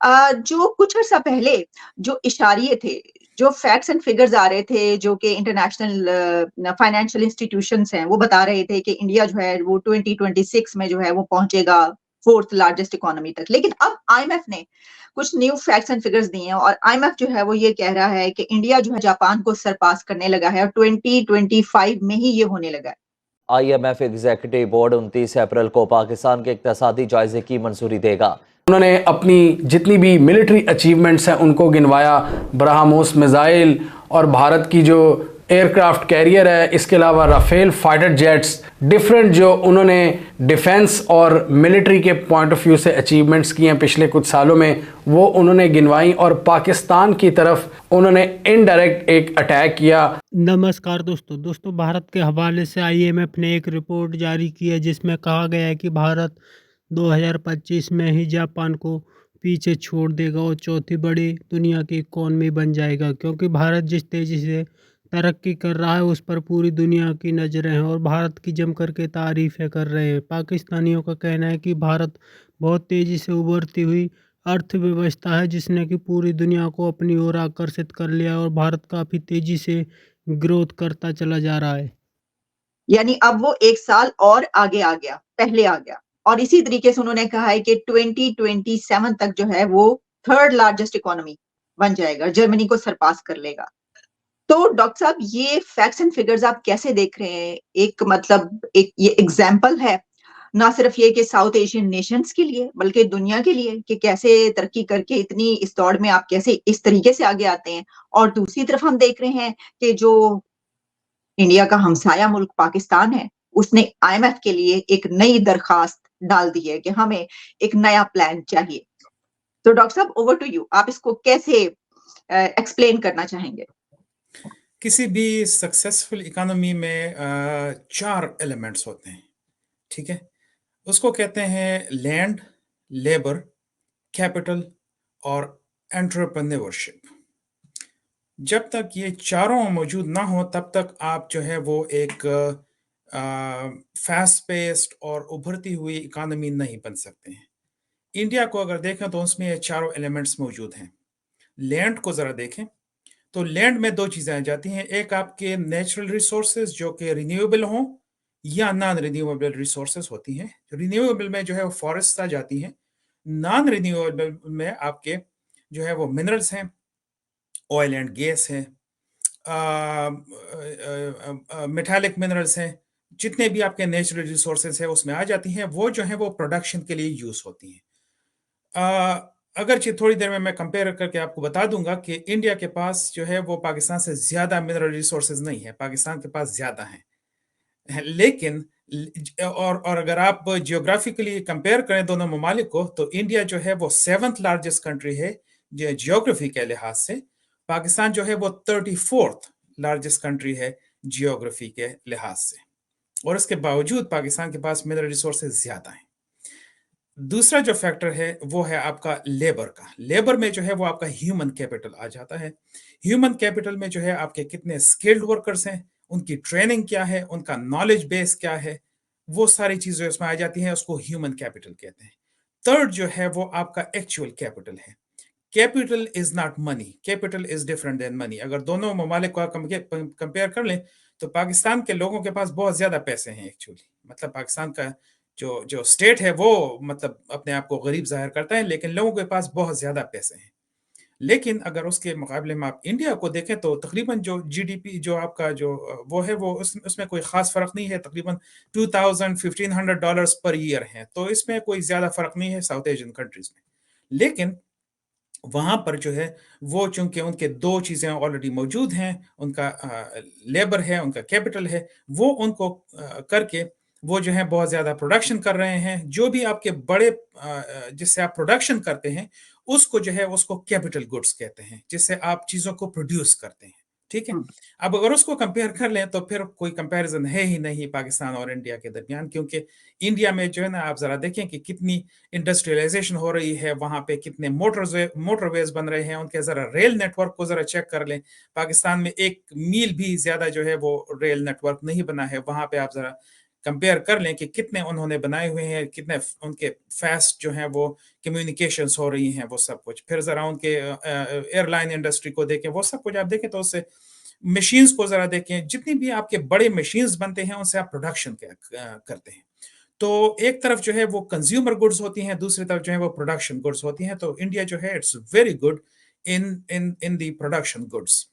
जो कुछ अर्सा पहले जो इशारिये थे, जो फैक्ट्स एंड फिगर्स आ रहे थे, जो कि इंटरनेशनल फाइनेंशियल इंस्टीट्यूशंस हैं, वो बता रहे थे कि इंडिया जो है वो 2026 में जो है वो पहुंचेगा फोर्थ लार्जेस्ट इकोनॉमी तक। लेकिन अब आईएमएफ ने कुछ न्यू फैक्ट्स एंड फिगर्स दिए हैं और आईएमएफ जो है वो ये कह रहा है कि इंडिया जो है जापान को सरपास करने लगा है और 2025 में ही ये होने लगा है। IMF एग्जीक्यूटिव बोर्ड 29 अप्रैल को पाकिस्तान के इक्तसादी जायजे की मंजूरी देगा। उन्होंने अपनी जितनी भी मिलिट्री अचीवमेंट्स हैं उनको गिनवाया, ब्रह्मोस मिसाइल और भारत की जो एयरक्राफ्ट कैरियर है, इसके अलावा राफेल फाइटर जेट्स, डिफरेंट जो उन्होंने डिफेंस और मिलिट्री के पॉइंट ऑफ व्यू से अचीवमेंट्स किए हैं पिछले कुछ सालों में, वो उन्होंने गिनवाई और पाकिस्तान की तरफ उन्होंने इनडायरेक्ट एक अटैक किया। नमस्कार दोस्तों, भारत के हवाले से आईएमएफ ने एक रिपोर्ट जारी की है जिसमें कहा गया है कि भारत 2025 में ही जापान को पीछे छोड़ देगा और चौथी बड़ी दुनिया की इकॉनमी बन जाएगा, क्योंकि भारत जिस तेज़ी से तरक्की कर रहा है उस पर पूरी दुनिया की नज़रें हैं और भारत की जमकर के तारीफ़ें कर रहे हैं। पाकिस्तानियों का कहना है कि भारत बहुत तेज़ी से उभरती हुई अर्थव्यवस्था है जिसने कि पूरी दुनिया को अपनी ओर आकर्षित कर लिया और भारत काफ़ी तेज़ी से ग्रोथ करता चला जा रहा है। यानी अब वो 1 साल और आगे आ गया, पहले आ गया। और इसी तरीके से उन्होंने कहा है कि 2027 तक जो है वो थर्ड लार्जेस्ट इकोनॉमी बन जाएगा, जर्मनी को सरपास कर लेगा। तो डॉक्टर साहब ये फैक्ट्स एंड फिगर्स आप कैसे देख रहे हैं? एक मतलब एक ये एग्जाम्पल है, ना सिर्फ ये कि साउथ एशियन नेशंस के लिए बल्कि दुनिया के लिए कि कैसे तरक्की करके इतनी इस दौड़ में आप कैसे इस तरीके से आगे आते हैं। और दूसरी तरफ हम देख रहे हैं कि जो इंडिया का हमसाया मुल्क पाकिस्तान है, उसने आईएमएफ के लिए एक नई दरखास्त डाल दी है कि हमें एक नया प्लान चाहिए। तो डॉक्टर साहब ओवर टू यू, आप इसको कैसे एक्सप्लेन करना चाहेंगे? किसी भी सक्सेसफुल इकोनॉमी में 4 एलिमेंट्स होते हैं, ठीक है? उसको कहते हैं लैंड, लेबर, कैपिटल और एंटरप्रेन्योरशिप। जब तक ये चारों मौजूद ना हो तब तक आप जो है वो एक फास्ट पेस्ड और उभरती हुई इकोनॉमी नहीं बन सकते हैं। इंडिया को अगर देखें तो उसमें ये चारों एलिमेंट्स मौजूद हैं। लैंड को ज़रा देखें तो लैंड में 2 चीज़ें आ जाती हैं, एक आपके नेचुरल रिसोर्सेज जो कि रिन्यूएबल हों या नॉन रिन्यूएबल रिसोर्सेज होती हैं। रिन्यूएबल में जो है वो फॉरेस्ट आ जाती हैं, नॉन रिन्यूएबल में आपके जो है वो मिनरल्स हैं, ऑयल एंड गैस है, मेटालिक मिनरल्स हैं, जितने भी आपके नेचुरल रिसोर्सेज हैं उसमें आ जाती हैं। वो जो है वो प्रोडक्शन के लिए यूज़ होती हैं। अगर थोड़ी देर में मैं कंपेयर करके आपको बता दूंगा कि इंडिया के पास जो है वो पाकिस्तान से ज़्यादा मिनरल रिसोर्सेज नहीं है, पाकिस्तान के पास ज़्यादा हैं। लेकिन और अगर आप जियोग्राफिकली कंपेयर करें दोनों ममालिक को तो इंडिया जो है वो 7th लार्जेस्ट कंट्री है जियोग्राफी के लिहाज से। पाकिस्तान जो है वो 34th लार्जेस्ट कंट्री है जियोग्राफी के लिहाज से, और इसके बावजूद पाकिस्तान के पास मिनरल रिसोर्सेज ज़्यादा हैं। दूसरा जो फैक्टर है वो है आपका लेबर का। लेबर में जो है वो आपका ह्यूमन कैपिटल आ जाता है। ह्यूमन कैपिटल में जो है आपके कितने स्किल्ड वर्कर्स हैं, उनकी ट्रेनिंग क्या है, उनका नॉलेज बेस क्या है, वो सारी चीजें उसमें आ जाती हैं, उसको ह्यूमन कैपिटल कहते हैं। थर्ड जो है वो आपका एक्चुअल कैपिटल है। Capital is not money, capital is different than money. अगर दोनों ममालिक को कंपेयर कर लें तो पाकिस्तान के लोगों के पास बहुत ज्यादा पैसे हैं एक्चुअली। मतलब पाकिस्तान का जो जो स्टेट है वो मतलब अपने आप को गरीब जाहिर करता है, लेकिन लोगों के पास बहुत ज्यादा पैसे हैं। लेकिन अगर उसके मुकाबले में आप इंडिया को देखें तो तकरीबन जो जीडीपी जो आपका जो वो है वो उसमें कोई खास फर्क नहीं है, तकरीबन $2,000-1,500 पर ईयर है, तो इसमें कोई ज्यादा फर्क नहीं है साउथ एशियन कंट्रीज में। लेकिन वहां पर जो है वो चूंकि उनके 2 चीजें ऑलरेडी मौजूद हैं, उनका लेबर है, उनका कैपिटल है, वो उनको करके वो जो है बहुत ज्यादा प्रोडक्शन कर रहे हैं। जो भी आपके बड़े जिससे आप प्रोडक्शन करते हैं उसको जो है उसको कैपिटल गुड्स कहते हैं, जिससे आप चीजों को प्रोड्यूस करते हैं, ठीक है। अब अगर उसको कंपेयर कर लें तो फिर कोई कंपैरिजन है ही नहीं पाकिस्तान और इंडिया के दरमियान, क्योंकि इंडिया में जो है ना आप जरा देखें कि कितनी इंडस्ट्रियलाइजेशन हो रही है, वहां पे कितने मोटरवेज बन रहे हैं, उनके जरा रेल नेटवर्क को जरा चेक कर लें। पाकिस्तान में 1 मील भी ज्यादा जो है वो रेल नेटवर्क नहीं बना है। वहां पे आप जरा कंपेयर कर लें कि कितने उन्होंने बनाए हुए हैं, कितने उनके फास्ट जो हैं वो कम्युनिकेशंस हो रही हैं, वो सब कुछ। फिर ज़रा उनके एयरलाइन इंडस्ट्री को देखें, वो सब कुछ आप देखें तो उससे मशीन्स को ज़रा देखें, जितनी भी आपके बड़े मशीन्स बनते हैं उनसे आप प्रोडक्शन करते हैं। तो एक तरफ जो है वो कंज्यूमर गुड्स होती हैं, दूसरी तरफ जो है वो प्रोडक्शन गुड्स होती हैं। तो इंडिया जो है it's very good in the production goods,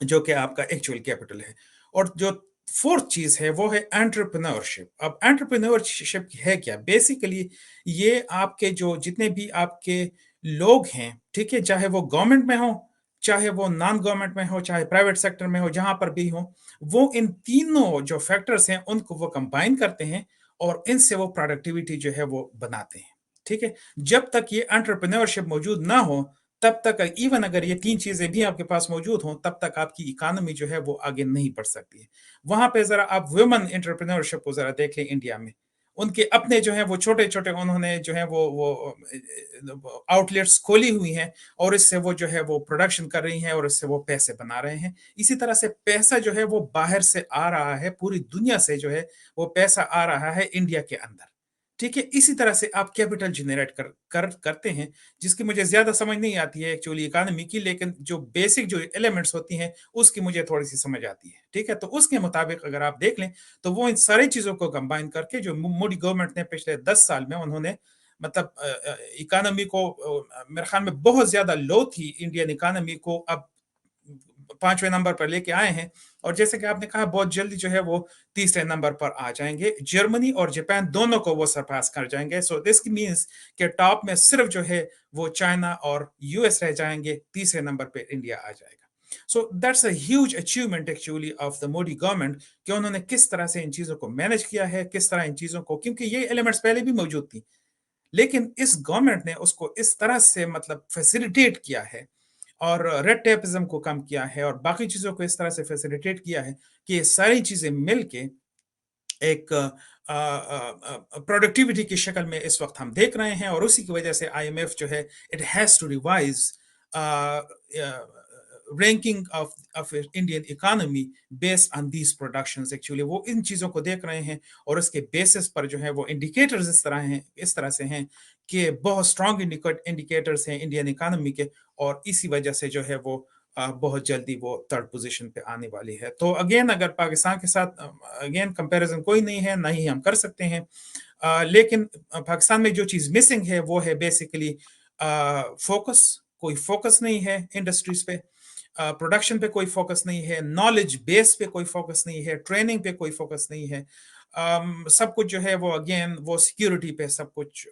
जो कि आपका एक्चुअल कैपिटल है। और जो फोर्थ चीज है वो है एंटरप्रेन्योरशिप। अब एंटरप्रेन्योरशिप है क्या? बेसिकली ये आपके जो जितने भी आपके लोग हैं, ठीक है, चाहे वो गवर्नमेंट में हो, चाहे वो नॉन गवर्नमेंट में हो, चाहे प्राइवेट सेक्टर में हो, जहां पर भी हो, वो इन तीनों जो फैक्टर्स हैं उनको वो कंबाइन करते हैं और इनसे वो प्रोडक्टिविटी जो है वो बनाते हैं। ठीक है, जब तक ये एंटरप्रेन्योरशिप मौजूद ना हो, तब तक इवन अगर ये तीन चीजें भी आपके पास मौजूद हों, तब तक आपकी इकोनॉमी जो है वो आगे नहीं बढ़ सकती है। वहां पे जरा आप वुमेन एंटरप्रेन्योरशिप को जरा देख लें इंडिया में, उनके अपने जो है वो छोटे छोटे उन्होंने जो है वो आउटलेट्स खोली हुई हैं और इससे वो जो है वो प्रोडक्शन कर रही हैं और इससे वो पैसे बना रहे हैं। इसी तरह से पैसा जो है वो बाहर से आ रहा है, पूरी दुनिया से जो है वो पैसा आ रहा है इंडिया के अंदर। ठीक है, इसी तरह से आप कैपिटल जनरेट करते हैं, जिसकी मुझे ज्यादा समझ नहीं आती है एक्चुअली इकोनॉमी की, लेकिन जो बेसिक जो एलिमेंट्स होती हैं उसकी मुझे थोड़ी सी समझ आती है। ठीक है, तो उसके मुताबिक अगर आप देख लें तो वो इन सारी चीजों को कंबाइन करके जो मोदी गवर्नमेंट ने पिछले 10 साल में उन्होंने मतलब इकोनॉमी को मेरे ख्याल में बहुत ज्यादा लो थी इंडियन इकोनॉमी को, अब 5वें नंबर पर लेके आए हैं। और जैसे कि आपने कहा बहुत जल्दी जो है वो तीसरे नंबर पर आ जाएंगे, जर्मनी और जापान दोनों को वो सरपास कर जाएंगे। सो दिस मींस कि टॉप में सिर्फ जो है वो चाइना और यूएस रह जाएंगे, तीसरे नंबर पे इंडिया आ जाएगा। So that's a huge achievement actually of the Modi government कि उन्होंने किस तरह से इन चीजों को मैनेज किया है, किस तरह इन चीजों को, क्योंकि ये एलिमेंट्स पहले भी मौजूद थी, लेकिन इस गवर्नमेंट ने उसको इस तरह से मतलब फैसिलिटेट किया है और रेड टेपिज्म को कम किया है और बाकी चीजों को इस तरह से फैसिलिटेट किया है कि ये सारी चीजें मिलके एक प्रोडक्टिविटी की शक्ल में इस वक्त हम देख रहे हैं। और उसी की वजह से आईएमएफ जो है it has to revise ranking of Indian economy based on these productions. Actually वो इन चीजों को देख रहे हैं और उसके बेसिस पर जो है वो इंडिकेटर्स इस तरह से हैं कि बहुत स्ट्रॉन्ग इंडिकेटर्स हैं इंडियन इकोनॉमी के, और इसी वजह से जो है वो बहुत जल्दी वो थर्ड पोजीशन पे आने वाली है। तो अगेन अगर पाकिस्तान के साथ अगेन कंपैरिजन कोई नहीं है, ना ही हम कर सकते हैं, लेकिन पाकिस्तान में जो चीज मिसिंग है वो है बेसिकली फोकस। कोई फोकस नहीं है इंडस्ट्रीज पे, प्रोडक्शन पे कोई फोकस नहीं है, नॉलेज बेस पे कोई फोकस नहीं है, ट्रेनिंग पे कोई फोकस नहीं है। सब कुछ जो है वो अगेन वो सिक्योरिटी पे सब कुछ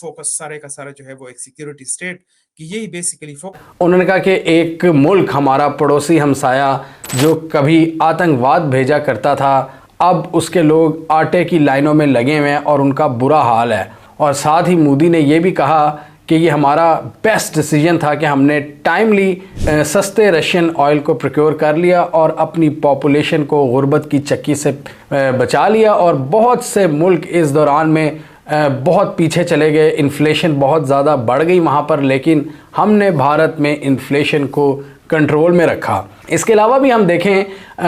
फोकस सारे का सारा जो है वो एक सिक्योरिटी स्टेट की, यही बेसिकली फोकस। उन्होंने कहा कि एक मुल्क हमारा पड़ोसी हमसाया जो कभी आतंकवाद भेजा करता था, अब उसके लोग आटे की लाइनों में लगे हुए हैं और उनका बुरा हाल है। और साथ ही मोदी ने यह भी कहा कि ये हमारा बेस्ट डिसीजन था कि हमने टाइमली सस्ते रशियन ऑयल को प्रोक्योर कर लिया और अपनी पॉपुलेशन को गुर्बत की चक्की से बचा लिया। और बहुत से मुल्क इस दौरान में बहुत पीछे चले गए, इन्फ्लेशन बहुत ज़्यादा बढ़ गई वहाँ पर, लेकिन हमने भारत में इन्फ्लेशन को कंट्रोल में रखा। इसके अलावा भी हम देखें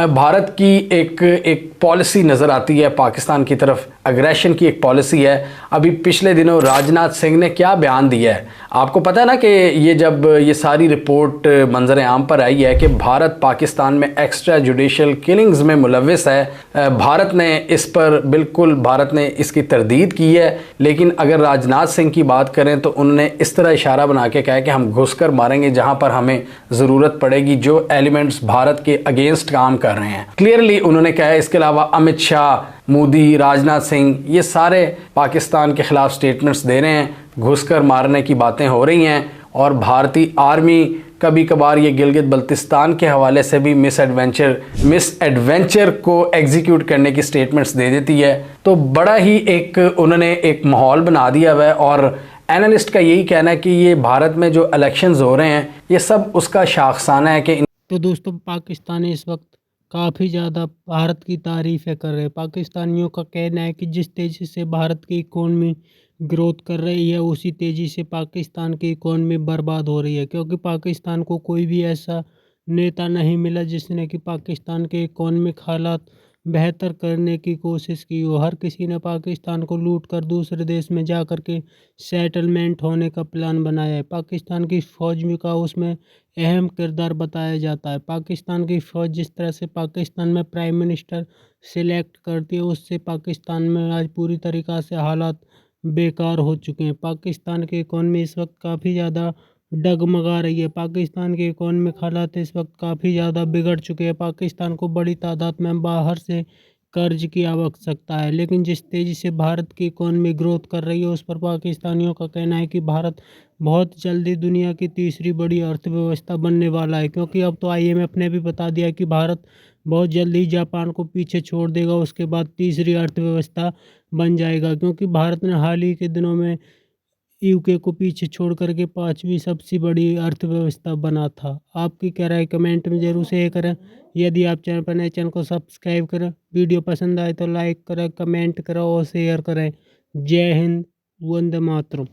भारत की एक पॉलिसी नज़र आती है पाकिस्तान की तरफ, अग्रेशन की एक पॉलिसी है। अभी पिछले दिनों राजनाथ सिंह ने क्या बयान दिया है, आपको पता है ना कि ये जब ये सारी रिपोर्ट मंजर आम पर आई है कि भारत पाकिस्तान में एक्स्ट्रा जुडिशल किलिंग्स में मुलविस है, भारत ने इस पर बिल्कुल भारत ने इसकी तरदीद की है। लेकिन अगर राजनाथ सिंह की बात करें तो उन्होंने इस तरह इशारा बना के कहा कि हम घुस कर मारेंगे जहाँ पर हमें ज़रूरत पड़ेगी, जो एलिमेंट्स भारत के अगेंस्ट काम कर रहे हैं, क्लियरली उन्होंने कहा है। इसके अलावा अमित शाह, मोदी, राजनाथ सिंह, ये सारे पाकिस्तान के खिलाफ स्टेटमेंट्स दे रहे हैं, घुसकर मारने की बातें हो रही हैं। और भारतीय आर्मी कभी कभार ये गिलगित बल्तिस्तान के हवाले से भी मिस एडवेंचर को एग्जीक्यूट करने की स्टेटमेंट्स दे देती है। तो बड़ा ही एक उन्होंने एक माहौल बना दिया हुआ है। और एनालिस्ट का यही कहना है कि ये भारत में जो इलेक्शंस हो रहे हैं ये सब उसका शाखसाना है कि तो दोस्तों पाकिस्तान इस वक्त काफ़ी ज़्यादा भारत की तारीफ़ें कर रहे हैं। पाकिस्तानियों का कहना है कि जिस तेज़ी से भारत की इकोनॉमी ग्रोथ कर रही है उसी तेज़ी से पाकिस्तान की इकोनॉमी बर्बाद हो रही है, क्योंकि पाकिस्तान को कोई भी ऐसा नेता नहीं मिला जिसने कि पाकिस्तान के इकोनॉमिक हालात बेहतर करने की कोशिश की हो। हर किसी ने पाकिस्तान को लूट कर दूसरे देश में जा कर के सेटलमेंट होने का प्लान बनाया है। पाकिस्तान की फ़ौज में का उसमें अहम किरदार बताया जाता है। पाकिस्तान की फ़ौज जिस तरह से पाकिस्तान में प्राइम मिनिस्टर सिलेक्ट करती है, उससे पाकिस्तान में आज पूरी तरीक़ा से हालात बेकार हो चुके हैं। पाकिस्तान की इकॉनमी इस वक्त काफ़ी ज़्यादा डगमगा रही है। पाकिस्तान के इकॉनमिक हालात इस वक्त काफ़ी ज़्यादा बिगड़ चुके हैं। पाकिस्तान को बड़ी तादाद में बाहर से कर्ज की आवश्यकता है, लेकिन जिस तेज़ी से भारत की इकॉनमी ग्रोथ कर रही है, उस पर पाकिस्तानियों का कहना है कि भारत बहुत जल्दी दुनिया की तीसरी बड़ी अर्थव्यवस्था बनने वाला है, क्योंकि अब तो IMF ने भी बता दिया कि भारत बहुत जल्दी जापान को पीछे छोड़ देगा, उसके बाद तीसरी अर्थव्यवस्था बन जाएगा। क्योंकि भारत ने हाल ही के दिनों में UK को पीछे छोड़ कर के 5वीं सबसे बड़ी अर्थव्यवस्था बना था। आपकी क्या राय कमेंट में ज़रूर शेयर करें। यदि आप चैनल पर नए, चैनल को सब्सक्राइब करें। वीडियो पसंद आए तो लाइक करें, कमेंट करें और शेयर करें। जय हिंद, वंदे मातरम।